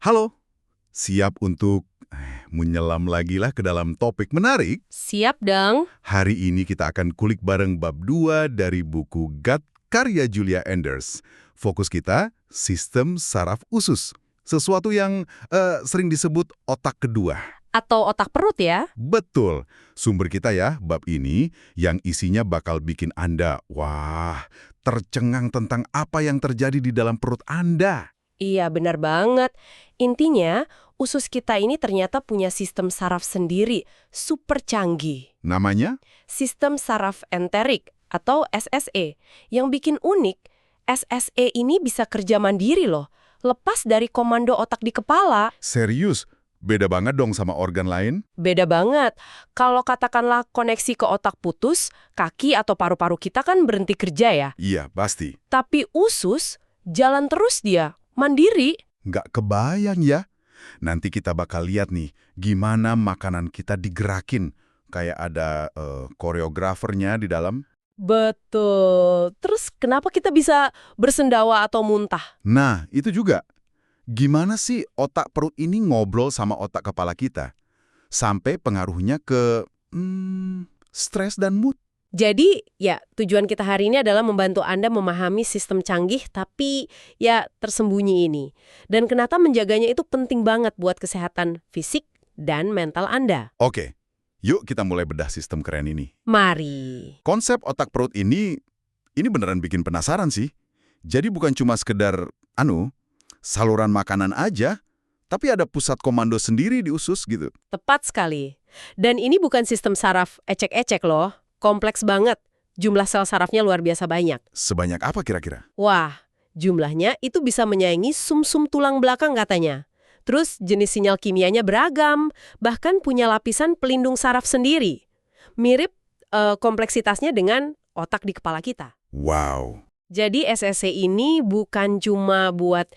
Halo, siap untuk menyelam lagi lah ke dalam topik menarik? Siap dong. Hari ini kita akan kulik bareng bab 2 dari buku Gut karya Julia Enders. Fokus kita, sistem saraf usus. Sesuatu yang sering disebut otak kedua. Atau otak perut ya? Betul. Sumber kita ya, bab ini yang isinya bakal bikin Anda, tercengang tentang apa yang terjadi di dalam perut Anda. Iya, benar banget. Intinya, usus kita ini ternyata punya sistem saraf sendiri, super canggih. Namanya? Sistem saraf enterik atau SSE. Yang bikin unik, SSE ini bisa kerja mandiri loh, lepas dari komando otak di kepala. Serius? Beda banget dong sama organ lain? Beda banget. Kalau katakanlah koneksi ke otak putus, kaki atau paru-paru kita kan berhenti kerja ya. Iya, pasti. Tapi usus, jalan terus dia, mandiri. Nggak kebayang ya. Nanti kita bakal lihat nih, gimana makanan kita digerakin. Kayak ada koreografernya di dalam. Betul. Terus kenapa kita bisa bersendawa atau muntah? Nah, itu juga. Gimana sih otak perut ini ngobrol sama otak kepala kita? Sampai pengaruhnya ke stres dan mood. Jadi, ya, tujuan kita hari ini adalah membantu Anda memahami sistem canggih tapi ya tersembunyi ini. Dan kenapa menjaganya itu penting banget buat kesehatan fisik dan mental Anda. Oke, yuk kita mulai bedah sistem keren ini. Mari. Konsep otak perut ini beneran bikin penasaran sih. Jadi bukan cuma sekedar, saluran makanan aja, tapi ada pusat komando sendiri di usus gitu. Tepat sekali. Dan ini bukan sistem saraf ecek-ecek loh. Kompleks banget. Jumlah sel sarafnya luar biasa banyak. Sebanyak apa kira-kira? Wah, jumlahnya itu bisa menyaingi sumsum tulang belakang katanya. Terus jenis sinyal kimianya beragam, bahkan punya lapisan pelindung saraf sendiri. Mirip kompleksitasnya dengan otak di kepala kita. Wow. Jadi SSC ini bukan cuma buat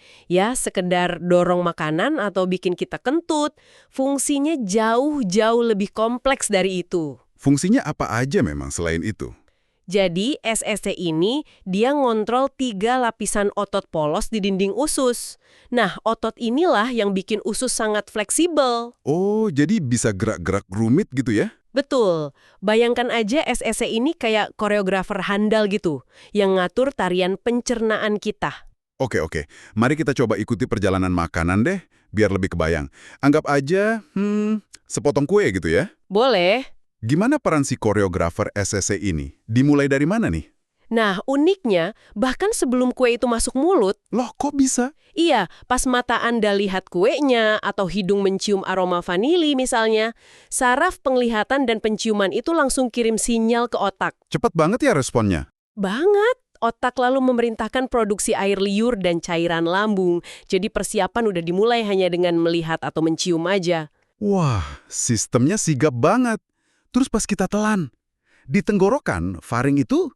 sekedar dorong makanan atau bikin kita kentut. Fungsinya jauh-jauh lebih kompleks dari itu. Fungsinya apa aja memang selain itu? Jadi SSC ini dia ngontrol 3 lapisan otot polos di dinding usus. Nah, otot inilah yang bikin usus sangat fleksibel. Oh, jadi bisa gerak-gerak rumit gitu ya? Betul. Bayangkan aja SSC ini kayak koreografer handal gitu, yang ngatur tarian pencernaan kita. Oke. Mari kita coba ikuti perjalanan makanan deh, biar lebih kebayang. Anggap aja, sepotong kue gitu ya? Boleh. Gimana peran si koreografer SSC ini? Dimulai dari mana nih? Nah, uniknya, bahkan sebelum kue itu masuk mulut, Loh, kok bisa? iya, pas mata Anda lihat kuenya atau hidung mencium aroma vanili misalnya, saraf penglihatan dan penciuman itu langsung kirim sinyal ke otak. Cepet banget ya responnya? Banget! Otak lalu memerintahkan produksi air liur dan cairan lambung, jadi persiapan udah dimulai hanya dengan melihat atau mencium aja. Wah, sistemnya sigap banget. Terus pas kita telan, di tenggorokan, faring itu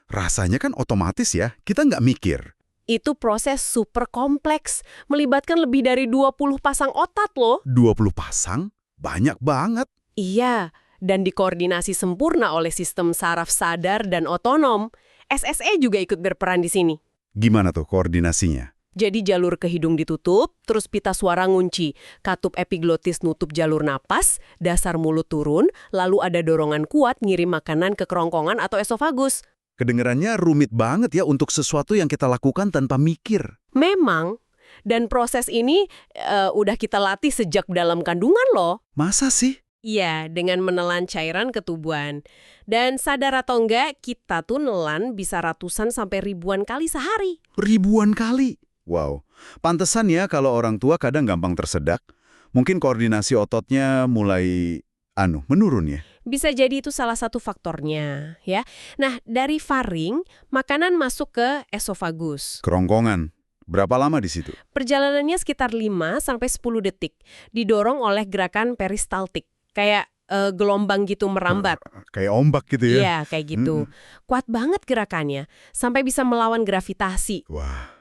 rasanya kan otomatis ya, kita nggak mikir. Itu proses super kompleks, melibatkan lebih dari 20 pasang otot loh. 20 pasang? Banyak banget. Iya, dan dikoordinasi sempurna oleh sistem saraf sadar dan otonom. SSE juga ikut berperan di sini. Gimana tuh koordinasinya? Jadi jalur ke hidung ditutup, terus pita suara ngunci, katup epiglotis nutup jalur napas, dasar mulut turun, lalu ada dorongan kuat ngirim makanan ke kerongkongan atau esofagus. Kedengerannya rumit banget ya untuk sesuatu yang kita lakukan tanpa mikir. Memang, dan proses ini udah kita latih sejak dalam kandungan loh. Masa sih? Iya, dengan menelan cairan ketubuhan. Dan sadar atau enggak, kita tuh nelan bisa ratusan sampai ribuan kali sehari. Ribuan kali? Wow, pantesan ya kalau orang tua kadang gampang tersedak. Mungkin koordinasi ototnya mulai menurun ya? Bisa jadi itu salah satu faktornya, ya. Nah, dari faring, makanan masuk ke esofagus. Kerongkongan. Berapa lama di situ? Perjalanannya sekitar 5-10 detik, didorong oleh gerakan peristaltik, kayak gelombang gitu merambat. Kayak ombak gitu ya? Iya, kayak gitu. Kuat banget gerakannya, sampai bisa melawan gravitasi. Wah.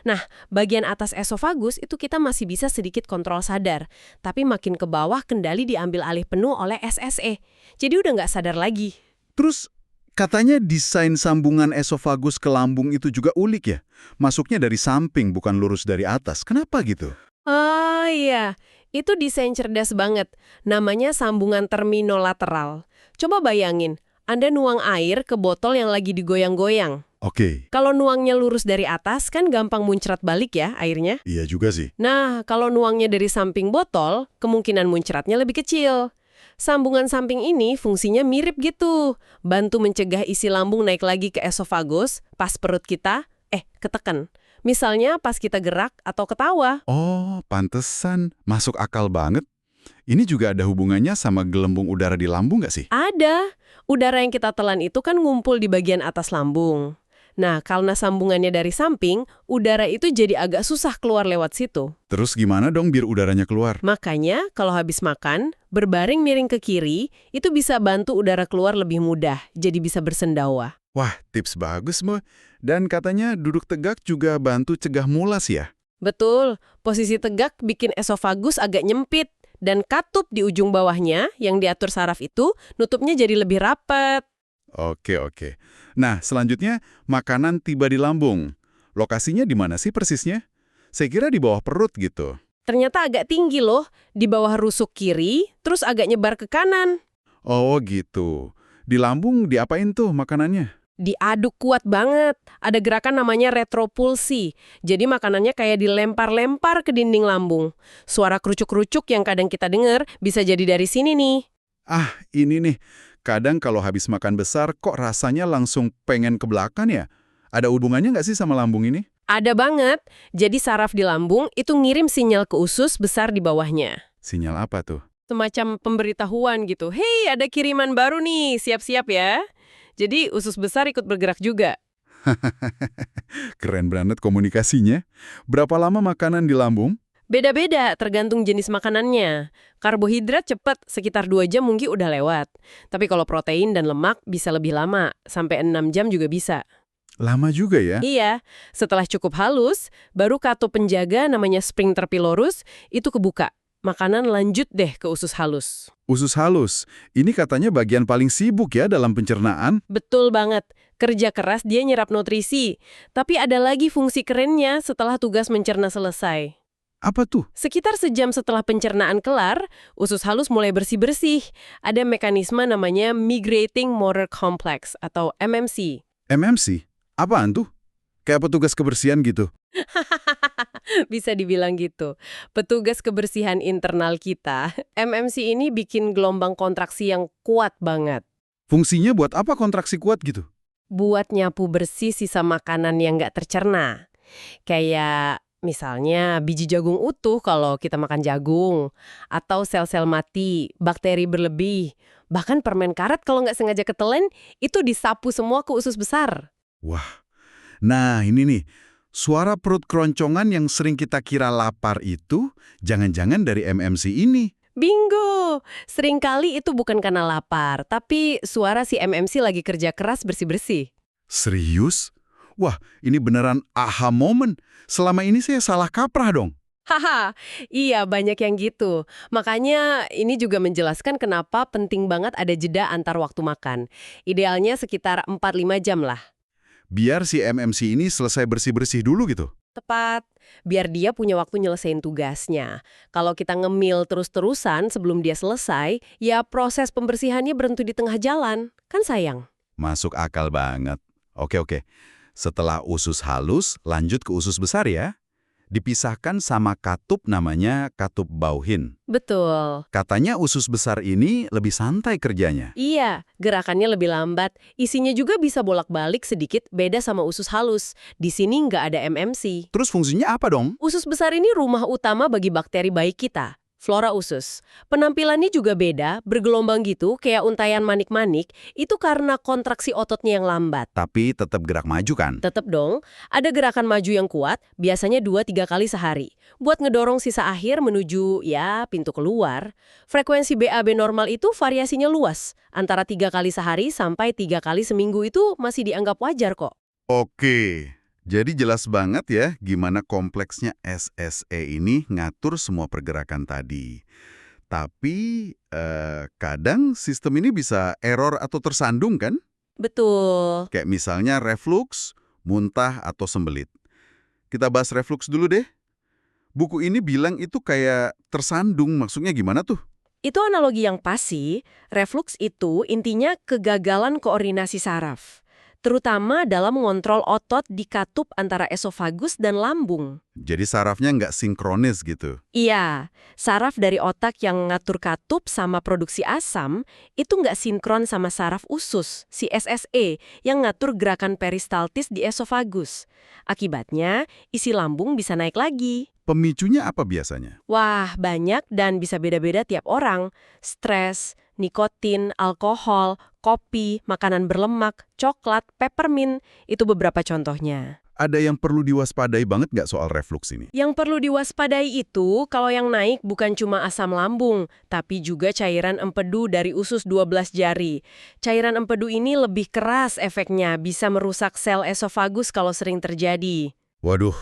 Nah, bagian atas esofagus itu kita masih bisa sedikit kontrol sadar, tapi makin ke bawah kendali diambil alih penuh oleh SSE. Jadi udah nggak sadar lagi. Terus katanya desain sambungan esofagus ke lambung itu juga unik ya? Masuknya dari samping bukan lurus dari atas. Kenapa gitu? Oh iya, itu desain cerdas banget. Namanya sambungan terminolateral. Coba bayangin, Anda nuang air ke botol yang lagi digoyang-goyang. Oke, Kalau nuangnya lurus dari atas kan gampang muncrat balik ya airnya. iya juga sih. Nah, kalau nuangnya dari samping botol, kemungkinan muncratnya lebih kecil. Sambungan samping ini fungsinya mirip gitu. Bantu mencegah isi lambung naik lagi ke esofagus pas perut kita, ketekan. Misalnya pas kita gerak atau ketawa. Oh, pantesan. Masuk akal banget. Ini juga ada hubungannya sama gelembung udara di lambung nggak sih? Ada. Udara yang kita telan itu kan ngumpul di bagian atas lambung. Nah, karena sambungannya dari samping, udara itu jadi agak susah keluar lewat situ. Terus gimana dong biar udaranya keluar? Makanya, kalau habis makan, berbaring miring ke kiri, itu bisa bantu udara keluar lebih mudah, jadi bisa bersendawa. Wah, tips bagus, Mo. Dan katanya duduk tegak juga bantu cegah mulas ya? Betul, posisi tegak bikin esofagus agak nyempit, dan katup di ujung bawahnya yang diatur saraf itu nutupnya jadi lebih rapat. Oke, oke. Nah, selanjutnya makanan tiba di lambung. Lokasinya di mana sih persisnya? Saya kira di bawah perut gitu. Ternyata agak tinggi loh, di bawah rusuk kiri, terus agak nyebar ke kanan. Oh gitu. Di lambung diapain tuh makanannya? Diaduk kuat banget. Ada gerakan namanya retropulsi. Jadi makanannya kayak dilempar-lempar ke dinding lambung. Suara kerucuk-kerucuk yang kadang kita dengar bisa jadi dari sini nih. Ah, ini nih. Kadang kalau habis makan besar kok rasanya langsung pengen ke belakang ya? Ada hubungannya nggak sih sama lambung ini? Ada banget. Jadi saraf di lambung itu ngirim sinyal ke usus besar di bawahnya. Sinyal apa tuh? Semacam pemberitahuan gitu. Hei, ada kiriman baru nih, siap-siap ya. Jadi usus besar ikut bergerak juga. Keren banget komunikasinya. Berapa lama makanan di lambung? Beda-beda, tergantung jenis makanannya. Karbohidrat cepat, sekitar 2 jam mungkin udah lewat. Tapi kalau protein dan lemak bisa lebih lama, sampai 6 jam juga bisa. Lama juga ya? Iya, setelah cukup halus, baru katup penjaga namanya sphincter pylorus itu kebuka. Makanan lanjut deh ke usus halus. Usus halus. Ini katanya bagian paling sibuk ya dalam pencernaan. Betul banget, kerja keras dia nyerap nutrisi. Tapi ada lagi fungsi kerennya setelah tugas mencerna selesai. Apa tuh? Sekitar sejam setelah pencernaan kelar, usus halus mulai bersih-bersih. Ada mekanisme namanya Migrating Motor Complex atau MMC. MMC? Apaan tuh? Kayak petugas kebersihan gitu. Bisa dibilang gitu. Petugas kebersihan internal kita, MMC ini bikin gelombang kontraksi yang kuat banget. Fungsinya buat apa kontraksi kuat gitu? Buat nyapu bersih sisa makanan yang nggak tercerna. Kayak misalnya biji jagung utuh kalau kita makan jagung. Atau sel-sel mati, bakteri berlebih. Bahkan permen karet kalau nggak sengaja ketelen, itu disapu semua ke usus besar. Wah, nah ini nih. Suara perut keroncongan yang sering kita kira lapar itu jangan-jangan dari MMC ini. Bingo! Seringkali itu bukan karena lapar, tapi suara si MMC lagi kerja keras bersih-bersih. Serius? Wah, ini beneran aha moment. Selama ini saya salah kaprah dong. Haha, iya banyak yang gitu. Makanya ini juga menjelaskan kenapa penting banget ada jeda antar waktu makan. Idealnya sekitar 4-5 jam lah. Biar si MMC ini selesai bersih-bersih dulu gitu. Tepat, biar dia punya waktu nyelesain tugasnya. Kalau kita ngemil terus-terusan sebelum dia selesai, ya proses pembersihannya berhenti di tengah jalan. Kan sayang. Masuk akal banget. Oke, oke. Setelah usus halus, lanjut ke usus besar ya. Dipisahkan sama katup namanya katup Bowhin. Betul. Katanya usus besar ini lebih santai kerjanya. Iya, gerakannya lebih lambat. Isinya juga bisa bolak-balik sedikit, beda sama usus halus. Di sini nggak ada MMC. Terus fungsinya apa dong? Usus besar ini rumah utama bagi bakteri baik kita. Flora usus. Penampilannya juga beda, bergelombang gitu, kayak untayan manik-manik, itu karena kontraksi ototnya yang lambat. Tapi tetap gerak maju kan? Tetep dong, ada gerakan maju yang kuat, biasanya 2-3 kali sehari. Buat ngedorong sisa akhir menuju, ya, pintu keluar. Frekuensi BAB normal itu variasinya luas. Antara 3 kali sehari sampai 3 kali seminggu itu masih dianggap wajar kok. Oke. Jadi jelas banget ya gimana kompleksnya SSE ini ngatur semua pergerakan tadi. Tapi kadang sistem ini bisa error atau tersandung kan? Betul. Kayak misalnya reflux, muntah, atau sembelit. Kita bahas reflux dulu deh. Buku ini bilang itu kayak tersandung, maksudnya gimana tuh? Itu analogi yang pas sih. Refluks itu intinya kegagalan koordinasi saraf, terutama dalam mengontrol otot di katup antara esofagus dan lambung. Jadi sarafnya nggak sinkronis gitu. Iya, saraf dari otak yang ngatur katup sama produksi asam itu nggak sinkron sama saraf usus, si SSE, yang ngatur gerakan peristaltis di esofagus. Akibatnya, isi lambung bisa naik lagi. Pemicunya apa biasanya? Wah, banyak dan bisa beda-beda tiap orang. Stres, nikotin, alkohol, kopi, makanan berlemak, coklat, peppermint, itu beberapa contohnya. Ada yang perlu diwaspadai banget nggak soal refluks ini? Yang perlu diwaspadai itu kalau yang naik bukan cuma asam lambung, tapi juga cairan empedu dari usus 12 jari. Cairan empedu ini lebih keras efeknya, bisa merusak sel esofagus kalau sering terjadi. Waduh,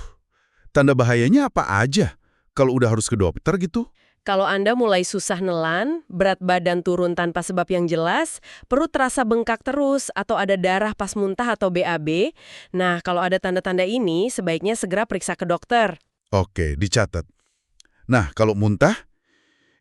tanda bahayanya apa aja? Kalau udah harus ke dokter gitu? Kalau Anda mulai susah nelan, berat badan turun tanpa sebab yang jelas, perut terasa bengkak terus, atau ada darah pas muntah atau BAB, nah kalau ada tanda-tanda ini, sebaiknya segera periksa ke dokter. Oke, dicatat. Nah, kalau muntah,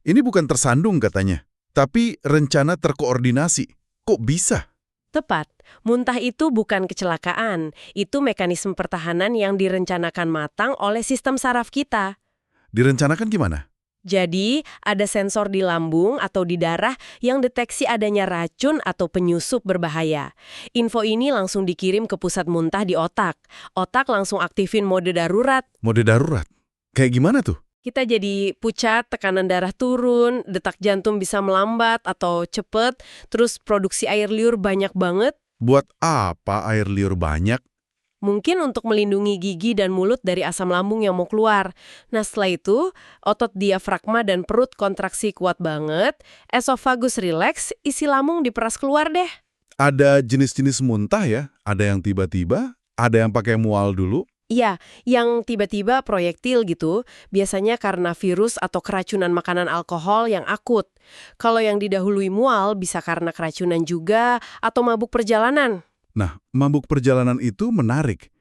ini bukan tersandung katanya, tapi rencana terkoordinasi. Kok bisa? Tepat, muntah itu bukan kecelakaan, itu mekanisme pertahanan yang direncanakan matang oleh sistem saraf kita. Direncanakan gimana? Jadi, ada sensor di lambung atau di darah yang deteksi adanya racun atau penyusup berbahaya. Info ini langsung dikirim ke pusat muntah di otak. Otak langsung aktifin mode darurat. Mode darurat? Kayak gimana tuh? Kita jadi pucat, tekanan darah turun, detak jantung bisa melambat atau cepet, terus produksi air liur banyak banget. Buat apa air liur banyak? Mungkin untuk melindungi gigi dan mulut dari asam lambung yang mau keluar. Nah setelah itu, otot diafragma dan perut kontraksi kuat banget, esofagus rileks, isi lambung diperas keluar deh. Ada jenis-jenis muntah ya? Ada yang tiba-tiba, ada yang pakai mual dulu. Iya, yang tiba-tiba proyektil gitu, biasanya karena virus atau keracunan makanan alkohol yang akut. Kalau yang didahului mual bisa karena keracunan juga atau mabuk perjalanan. Nah, mabuk perjalanan itu menarik.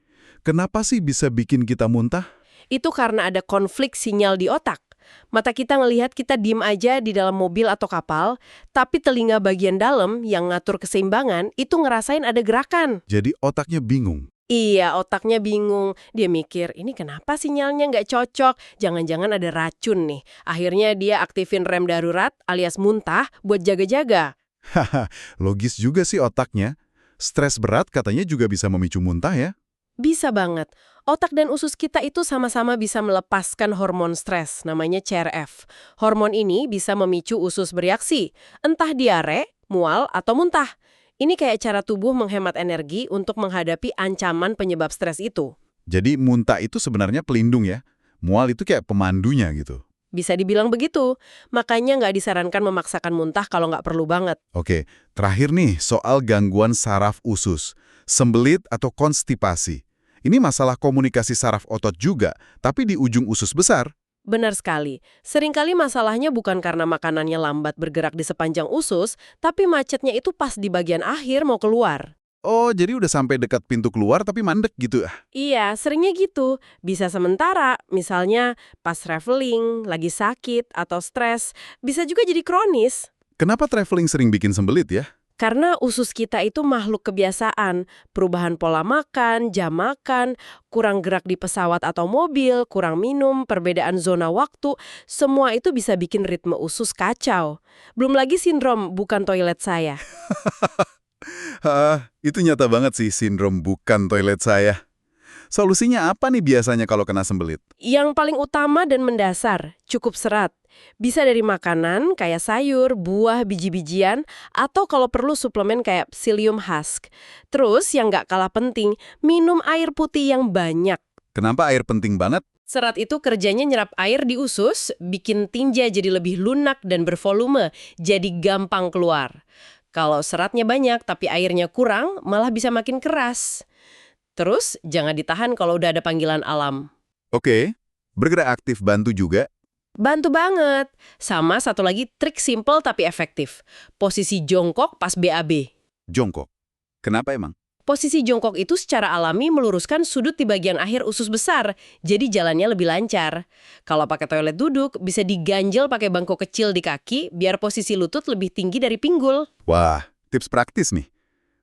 Kenapa sih bisa bikin kita muntah? Itu karena ada konflik sinyal di otak. Mata kita ngelihat kita diem aja di dalam mobil atau kapal, tapi telinga bagian dalam yang ngatur keseimbangan itu ngerasain ada gerakan. Jadi otaknya bingung. Iya, otaknya bingung. Dia mikir, ini kenapa sinyalnya nggak cocok? Jangan-jangan ada racun nih. Akhirnya dia aktifin rem darurat alias muntah buat jaga-jaga. Haha, logis juga sih otaknya. Stres berat katanya juga bisa memicu muntah ya? Bisa banget. Otak dan usus kita itu sama-sama bisa melepaskan hormon stres, namanya CRF. Hormon ini bisa memicu usus bereaksi, entah diare, mual, atau muntah. Ini kayak cara tubuh menghemat energi untuk menghadapi ancaman penyebab stres itu. Jadi muntah itu sebenarnya pelindung ya? Mual itu kayak pemandunya gitu. Bisa dibilang begitu. Makanya nggak disarankan memaksakan muntah kalau nggak perlu banget. Oke, terakhir nih soal gangguan saraf usus, sembelit atau konstipasi. Ini masalah komunikasi saraf otot juga, tapi di ujung usus besar. Benar sekali. Seringkali masalahnya bukan karena makanannya lambat bergerak di sepanjang usus, tapi macetnya itu pas di bagian akhir mau keluar. Oh, jadi udah sampai dekat pintu keluar tapi mandek gitu. Iya, seringnya gitu. Bisa sementara, misalnya pas traveling, lagi sakit, atau stres. Bisa juga jadi kronis. Kenapa traveling sering bikin sembelit ya? Karena usus kita itu makhluk kebiasaan. Perubahan pola makan, jam makan, kurang gerak di pesawat atau mobil, kurang minum, perbedaan zona waktu, semua itu bisa bikin ritme usus kacau. Belum lagi sindrom bukan toilet saya. Itu nyata banget sih sindrom bukan toilet saya. Solusinya apa nih biasanya kalau kena sembelit? Yang paling utama dan mendasar, cukup serat. Bisa dari makanan kayak sayur, buah, biji-bijian, atau kalau perlu suplemen kayak psyllium husk. Terus yang nggak kalah penting, minum air putih yang banyak. Kenapa air penting banget? Serat itu kerjanya nyerap air di usus, bikin tinja jadi lebih lunak dan bervolume, jadi gampang keluar. Kalau seratnya banyak tapi airnya kurang, malah bisa makin keras. Terus, jangan ditahan kalau udah ada panggilan alam. Oke, bergerak aktif bantu juga. Bantu banget. Sama satu lagi trik simple tapi efektif. Posisi jongkok pas BAB. Jongkok. Kenapa emang? Posisi jongkok itu secara alami meluruskan sudut di bagian akhir usus besar, jadi jalannya lebih lancar. Kalau pakai toilet duduk, bisa diganjel pakai bangku kecil di kaki, biar posisi lutut lebih tinggi dari pinggul. Wah, tips praktis nih.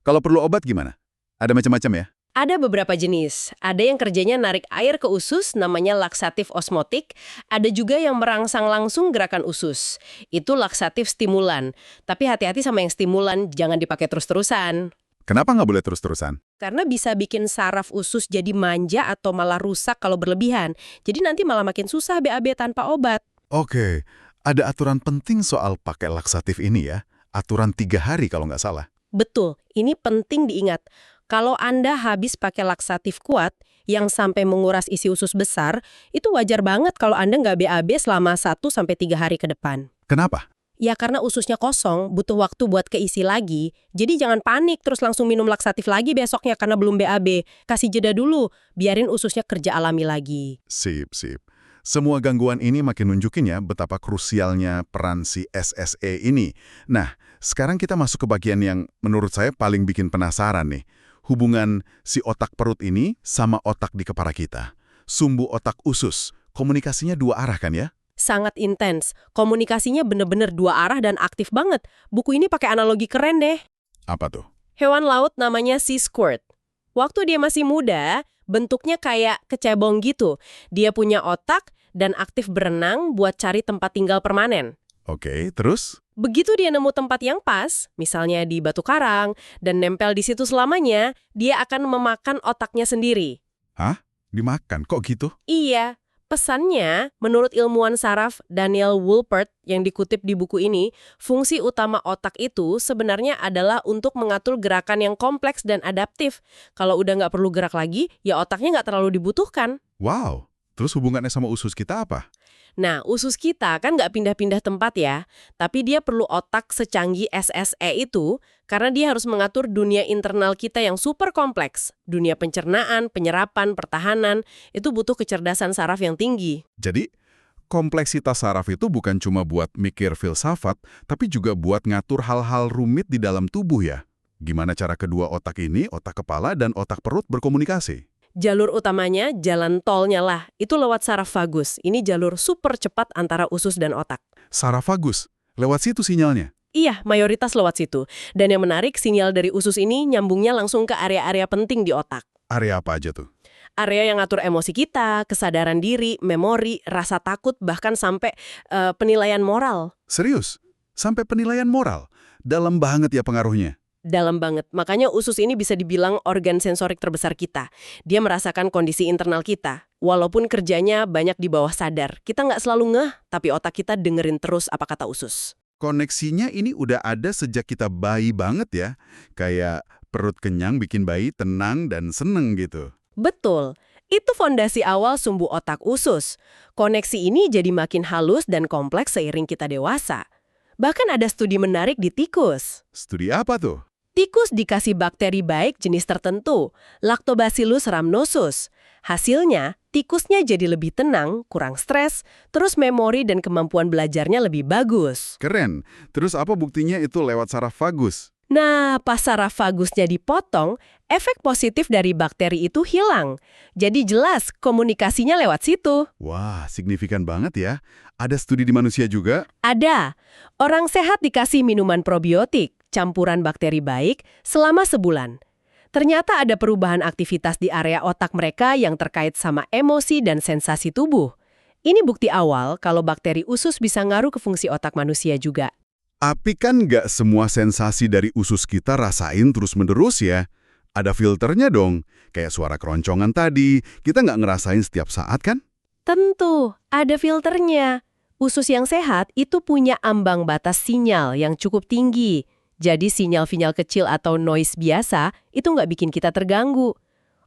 Kalau perlu obat gimana? Ada macam-macam ya? Ada beberapa jenis. Ada yang kerjanya narik air ke usus, namanya laksatif osmotik. Ada juga yang merangsang langsung gerakan usus. Itu laksatif stimulan. Tapi hati-hati sama yang stimulan, jangan dipakai terus-terusan. Kenapa nggak boleh terus-terusan? Karena bisa bikin saraf usus jadi manja atau malah rusak kalau berlebihan. Jadi nanti malah makin susah BAB tanpa obat. Oke, ada aturan penting soal pakai laksatif ini ya. Aturan 3 hari kalau nggak salah. Betul, ini penting diingat. Kalau Anda habis pakai laksatif kuat, yang sampai menguras isi usus besar, itu wajar banget kalau Anda nggak BAB selama 1-3 hari ke depan. Kenapa? Ya karena ususnya kosong, butuh waktu buat keisi lagi. Jadi jangan panik terus langsung minum laksatif lagi besoknya karena belum BAB. Kasih jeda dulu, biarin ususnya kerja alami lagi. Sip, sip. Semua gangguan ini makin nunjukin ya betapa krusialnya peran si SSE ini. Nah, sekarang kita masuk ke bagian yang menurut saya paling bikin penasaran nih. Hubungan si otak perut ini sama otak di kepala kita. Sumbu otak usus. Komunikasinya 2 arah kan ya? Sangat intens. Komunikasinya bener-bener 2 arah dan aktif banget. Buku ini pakai analogi keren deh. Apa tuh? Hewan laut namanya sea squirt. Waktu dia masih muda, bentuknya kayak kecebong gitu. Dia punya otak dan aktif berenang buat cari tempat tinggal permanen. Oke, terus? Begitu dia nemu tempat yang pas, misalnya di batu karang, dan nempel di situ selamanya, dia akan memakan otaknya sendiri. Hah? Dimakan? Kok gitu? Iya. Pesannya, menurut ilmuwan saraf Daniel Woolpert yang dikutip di buku ini, fungsi utama otak itu sebenarnya adalah untuk mengatur gerakan yang kompleks dan adaptif. Kalau udah nggak perlu gerak lagi, ya otaknya nggak terlalu dibutuhkan. Wow, terus hubungannya sama usus kita apa? Nah, usus kita kan nggak pindah-pindah tempat ya, tapi dia perlu otak secanggih SSE itu karena dia harus mengatur dunia internal kita yang super kompleks. Dunia pencernaan, penyerapan, pertahanan, itu butuh kecerdasan saraf yang tinggi. Jadi, kompleksitas saraf itu bukan cuma buat mikir filsafat, tapi juga buat ngatur hal-hal rumit di dalam tubuh ya. Gimana cara kedua otak ini, otak kepala dan otak perut berkomunikasi? Jalur utamanya, jalan tolnya lah, itu lewat saraf vagus. Ini jalur super cepat antara usus dan otak. Saraf vagus, lewat situ sinyalnya. Iya, mayoritas lewat situ. Dan yang menarik, sinyal dari usus ini nyambungnya langsung ke area-area penting di otak. Area apa aja tuh? Area yang ngatur emosi kita, kesadaran diri, memori, rasa takut, bahkan sampai penilaian moral. Serius? Sampai penilaian moral? Dalam banget ya pengaruhnya. Dalam banget. Makanya usus ini bisa dibilang organ sensorik terbesar kita. Dia merasakan kondisi internal kita. Walaupun kerjanya banyak di bawah sadar. Kita nggak selalu ngeh, tapi otak kita dengerin terus apa kata usus. Koneksinya ini udah ada sejak kita bayi banget ya. Kayak perut kenyang bikin bayi tenang dan seneng gitu. Betul. Itu fondasi awal sumbu otak usus. Koneksi ini jadi makin halus dan kompleks seiring kita dewasa. Bahkan ada studi menarik di tikus. Studi apa tuh? Tikus dikasih bakteri baik jenis tertentu, Lactobacillus rhamnosus. Hasilnya, tikusnya jadi lebih tenang, kurang stres, terus memori dan kemampuan belajarnya lebih bagus. Keren. Terus apa buktinya itu lewat saraf vagus? Nah, pas saraf vagusnya dipotong, efek positif dari bakteri itu hilang. Jadi jelas komunikasinya lewat situ. Wah, signifikan banget ya. Ada studi di manusia juga? Ada. Orang sehat dikasih minuman probiotik, campuran bakteri baik, selama sebulan. Ternyata ada perubahan aktivitas di area otak mereka yang terkait sama emosi dan sensasi tubuh. Ini bukti awal kalau bakteri usus bisa ngaruh ke fungsi otak manusia juga. Tapi kan nggak semua sensasi dari usus kita rasain terus-menerus ya. Ada filternya dong. Kayak suara keroncongan tadi, kita nggak ngerasain setiap saat kan? Tentu, ada filternya. Usus yang sehat itu punya ambang batas sinyal yang cukup tinggi. Jadi sinyal-sinyal kecil atau noise biasa itu nggak bikin kita terganggu.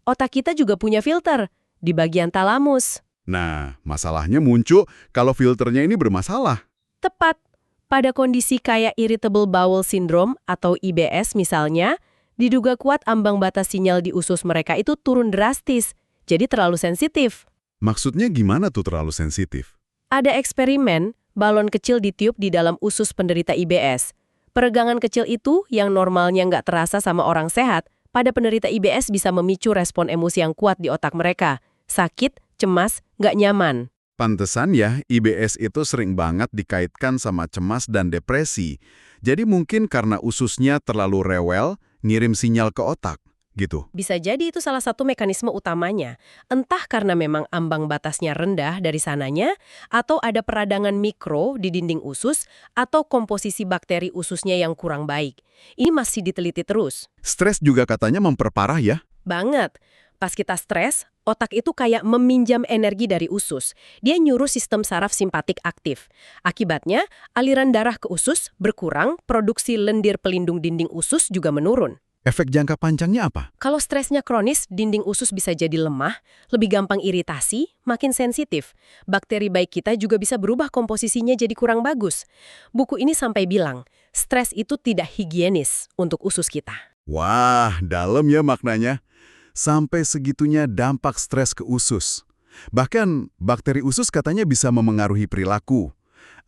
Otak kita juga punya filter di bagian talamus. Nah, masalahnya muncul kalau filternya ini bermasalah. Tepat. Pada kondisi kayak irritable bowel syndrome atau IBS misalnya, diduga kuat ambang batas sinyal di usus mereka itu turun drastis, jadi terlalu sensitif. Maksudnya gimana tuh terlalu sensitif? Ada eksperimen, balon kecil ditiup di dalam usus penderita IBS. Peregangan kecil itu yang normalnya nggak terasa sama orang sehat, pada penderita IBS bisa memicu respon emosi yang kuat di otak mereka. Sakit, cemas, nggak nyaman. Pantesan ya, IBS itu sering banget dikaitkan sama cemas dan depresi. Jadi mungkin karena ususnya terlalu rewel, ngirim sinyal ke otak, gitu. Bisa jadi itu salah satu mekanisme utamanya. Entah karena memang ambang batasnya rendah dari sananya, atau ada peradangan mikro di dinding usus, atau komposisi bakteri ususnya yang kurang baik. Ini masih diteliti terus. Stres juga katanya memperparah ya? Banget. Pas kita stres, otak itu kayak meminjam energi dari usus. Dia nyuruh sistem saraf simpatik aktif. Akibatnya, aliran darah ke usus berkurang, produksi lendir pelindung dinding usus juga menurun. Efek jangka panjangnya apa? Kalau stresnya kronis, dinding usus bisa jadi lemah, lebih gampang iritasi, makin sensitif. Bakteri baik kita juga bisa berubah komposisinya jadi kurang bagus. Buku ini sampai bilang, stres itu tidak higienis untuk usus kita. Wah, dalam ya maknanya. Sampai segitunya dampak stres ke usus. Bahkan, bakteri usus katanya bisa memengaruhi perilaku.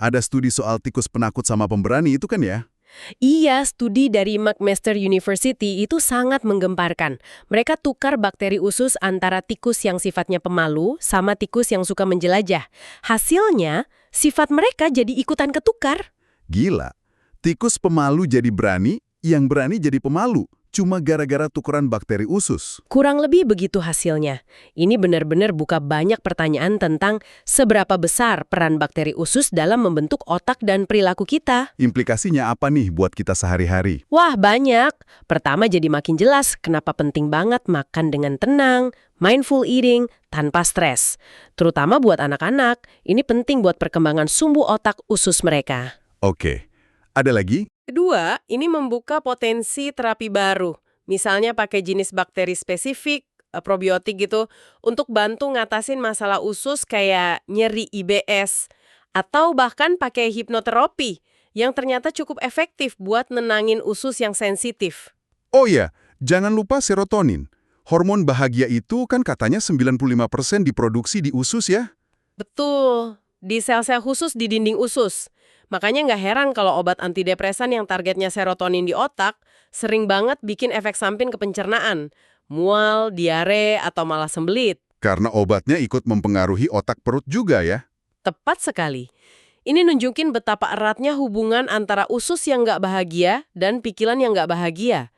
Ada studi soal tikus penakut sama pemberani itu kan ya? Iya, studi dari McMaster University itu sangat menggemparkan. Mereka tukar bakteri usus antara tikus yang sifatnya pemalu sama tikus yang suka menjelajah. Hasilnya, sifat mereka jadi ikutan ketukar. Gila, tikus pemalu jadi berani, yang berani jadi pemalu. Cuma gara-gara tukeran bakteri usus. Kurang lebih begitu hasilnya. Ini benar-benar buka banyak pertanyaan tentang seberapa besar peran bakteri usus dalam membentuk otak dan perilaku kita. Implikasinya apa nih buat kita sehari-hari? Wah, banyak. Pertama jadi makin jelas kenapa penting banget makan dengan tenang, mindful eating, tanpa stres. Terutama buat anak-anak, ini penting buat perkembangan sumbu otak usus mereka. Oke, ada lagi? Kedua, ini membuka potensi terapi baru. Misalnya pakai jenis bakteri spesifik, probiotik gitu, untuk bantu ngatasin masalah usus kayak nyeri IBS. Atau bahkan pakai hipnoterapi, yang ternyata cukup efektif buat nenangin usus yang sensitif. Oh iya, jangan lupa serotonin. Hormon bahagia itu kan katanya 95% diproduksi di usus ya? Betul, di sel-sel khusus di dinding usus. Makanya nggak heran kalau obat antidepresan yang targetnya serotonin di otak sering banget bikin efek samping ke pencernaan, mual, diare, atau malah sembelit. Karena obatnya ikut mempengaruhi otak perut juga ya? Tepat sekali. Ini nunjukin betapa eratnya hubungan antara usus yang nggak bahagia dan pikiran yang nggak bahagia.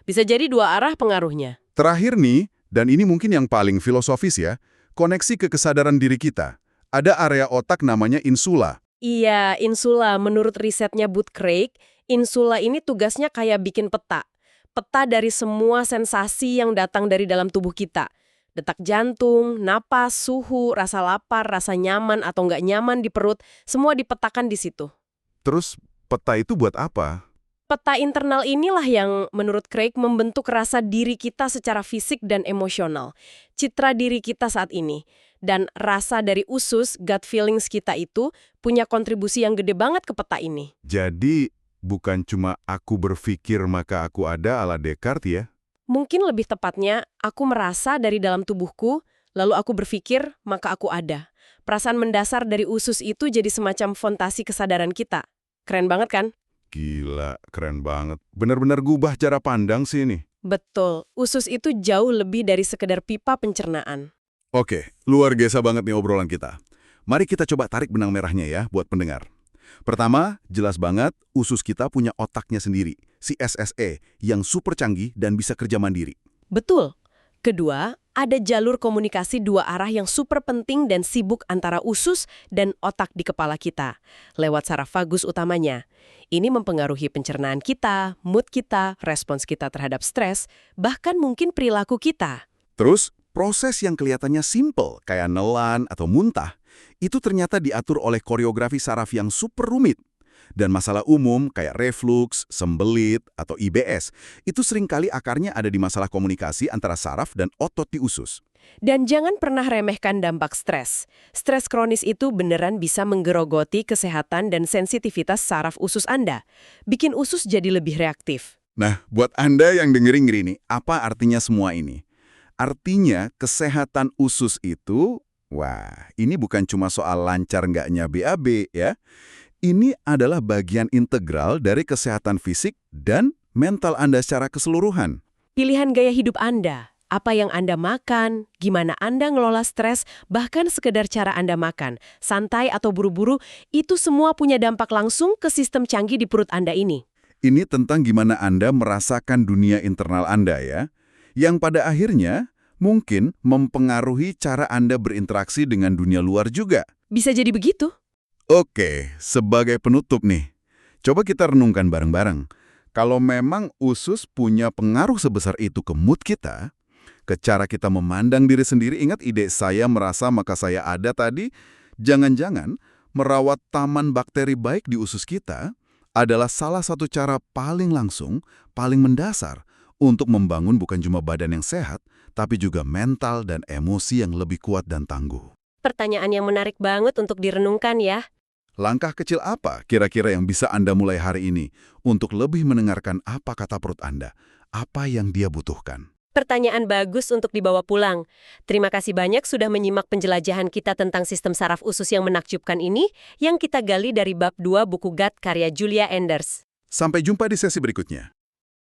Bisa jadi dua arah pengaruhnya. Terakhir nih, dan ini mungkin yang paling filosofis ya, koneksi ke kesadaran diri kita. Ada area otak namanya insula. Iya, insula. Menurut risetnya Booth Craig, insula ini tugasnya kayak bikin peta. Peta dari semua sensasi yang datang dari dalam tubuh kita. Detak jantung, napas, suhu, rasa lapar, rasa nyaman atau nggak nyaman di perut, semua dipetakan di situ. Terus peta itu buat apa? Peta internal inilah yang menurut Craig membentuk rasa diri kita secara fisik dan emosional. Citra diri kita saat ini. Dan rasa dari usus, gut feelings kita itu punya kontribusi yang gede banget ke peta ini. Jadi, bukan cuma aku berpikir maka aku ada ala Descartes ya? Mungkin lebih tepatnya, aku merasa dari dalam tubuhku, lalu aku berpikir, maka aku ada. Perasaan mendasar dari usus itu jadi semacam fondasi kesadaran kita. Keren banget kan? Gila, keren banget. Benar-benar gubah cara pandang sih ini. Betul, usus itu jauh lebih dari sekedar pipa pencernaan. Oke, luar biasa banget nih obrolan kita. Mari kita coba tarik benang merahnya ya buat pendengar. Pertama, jelas banget usus kita punya otaknya sendiri, si SSE, yang super canggih dan bisa kerja mandiri. Betul. Kedua, ada jalur komunikasi dua arah yang super penting dan sibuk antara usus dan otak di kepala kita, lewat saraf vagus utamanya. Ini mempengaruhi pencernaan kita, mood kita, respons kita terhadap stres, bahkan mungkin perilaku kita. Terus, proses yang kelihatannya simple, kayak nelan atau muntah, itu ternyata diatur oleh koreografi saraf yang super rumit. Dan masalah umum kayak reflux, sembelit, atau IBS, itu seringkali akarnya ada di masalah komunikasi antara saraf dan otot di usus. Dan jangan pernah remehkan dampak stres. Stres kronis itu beneran bisa menggerogoti kesehatan dan sensitivitas saraf usus Anda. Bikin usus jadi lebih reaktif. Nah, buat Anda yang dengerin ini, apa artinya semua ini? Artinya, kesehatan usus itu, wah, ini bukan cuma soal lancar nggaknya BAB ya. Ini adalah bagian integral dari kesehatan fisik dan mental Anda secara keseluruhan. Pilihan gaya hidup Anda, apa yang Anda makan, gimana Anda ngelola stres, bahkan sekedar cara Anda makan, santai atau buru-buru, itu semua punya dampak langsung ke sistem canggih di perut Anda ini. Ini tentang gimana Anda merasakan dunia internal Anda ya, yang pada akhirnya mungkin mempengaruhi cara Anda berinteraksi dengan dunia luar juga. Bisa jadi begitu? Oke, sebagai penutup nih, coba kita renungkan bareng-bareng. Kalau memang usus punya pengaruh sebesar itu ke mood kita, ke cara kita memandang diri sendiri, ingat ide saya merasa maka saya ada tadi, jangan-jangan merawat taman bakteri baik di usus kita adalah salah satu cara paling langsung, paling mendasar untuk membangun bukan cuma badan yang sehat, tapi juga mental dan emosi yang lebih kuat dan tangguh. Pertanyaan yang menarik banget untuk direnungkan ya. Langkah kecil apa kira-kira yang bisa Anda mulai hari ini untuk lebih mendengarkan apa kata perut Anda, apa yang dia butuhkan? Pertanyaan bagus untuk dibawa pulang. Terima kasih banyak sudah menyimak penjelajahan kita tentang sistem saraf usus yang menakjubkan ini, yang kita gali dari bab 2 buku GAT karya Julia Enders. Sampai jumpa di sesi berikutnya.